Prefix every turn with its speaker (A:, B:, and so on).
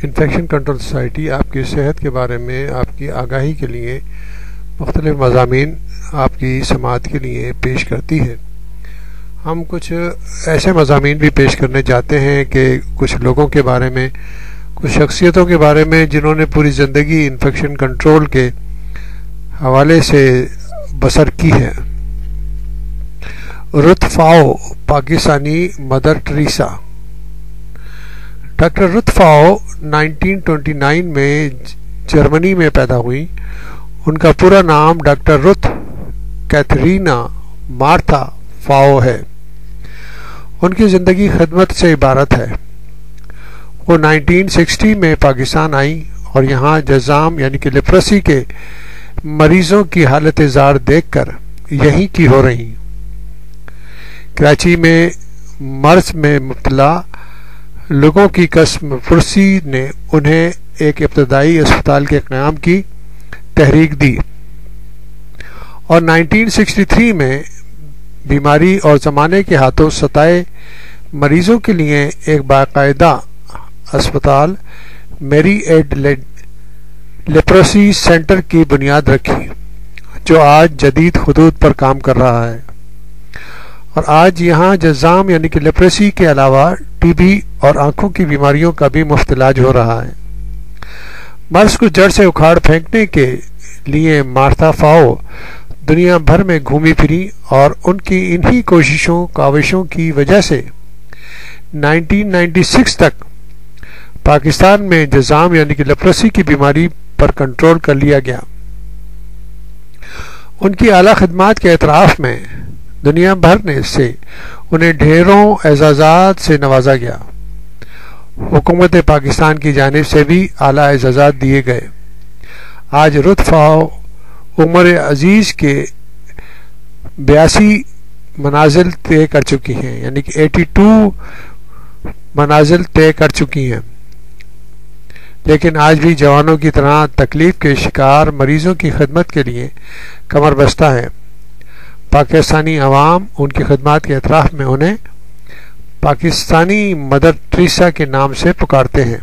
A: Infection control society آپ کی صحت کے بارے میں آپ کی آگاہی کے لیے مختلف مضامین آپ کی سماعت کے لیے پیش کرتی ہے۔ ہم کچھ ایسے مضامین بھی پیش کرنے جاتے ہیں کہ کچھ لوگوں کے بارے میں، کچھ شخصیتوں کے بارے میں جنہوں نے پوری زندگی انفیکشن کنٹرول کے حوالے سے بسر کی ہے۔ رتھ فاؤ، پاکستانی مدر ٹریسا۔ ڈاکٹر رتھ فاؤ 1929 میں جرمنی میں پیدا ہوئی۔ ان کا پورا نام ڈاکٹر رتھ کیتھرینا مارتھا فاؤ ہے۔ ان کی زندگی خدمت سے عبارت ہے۔ وہ 1960 میں پاکستان آئیں اور یہاں جذام یعنی کہ لیپرسی کے مریضوں کی حالت زار دیکھ کر یہیں کی ہو رہی۔ کراچی میں مرض میں مبتلا لوگوں کی قسم پرسی نے انہیں ایک ابتدائی اسپتال کے قیام کی تحریک دی اور 1963 میں بیماری اور زمانے کے ہاتھوں ستائے مریضوں کے لیے ایک باقاعدہ اسپتال میری ایڈ لیپروسی سینٹر کی بنیاد رکھی، جو آج جدید خطوط پر کام کر رہا ہے، اور آج یہاں جذام یعنی کہ لیپروسی کے علاوہ ٹی بی اور آنکھوں کی بیماریوں کا بھی مفت علاج ہو رہا ہے۔ مرض کو جڑ سے اکھاڑ پھینکنے کے لیے مارتھا فاؤ دنیا بھر میں گھومی پھری اور ان کی انہی کاوشوں کی وجہ سے 1996 تک پاکستان میں جذام یعنی کہ لیپروسی کی بیماری پر کنٹرول کر لیا گیا۔ ان کی اعلیٰ خدمات کے اعتراف میں دنیا بھر سے انہیں ڈھیروں اعزازات سے نوازا گیا۔ حکومت پاکستان کی جانب سے بھی اعلیٰ اعزازات دیے گئے۔ آج رتھ فاؤ عمر عزیز کے 82 منازل طے کر چکی ہیں، یعنی کہ 82 منازل طے کر چکی ہیں، لیکن آج بھی جوانوں کی طرح تکلیف کے شکار مریضوں کی خدمت کے لیے کمر بستہ ہے۔ پاکستانی عوام ان کی خدمات کے اعتراف میں انہیں پاکستانی مدر ٹریسا کے نام سے پکارتے ہیں۔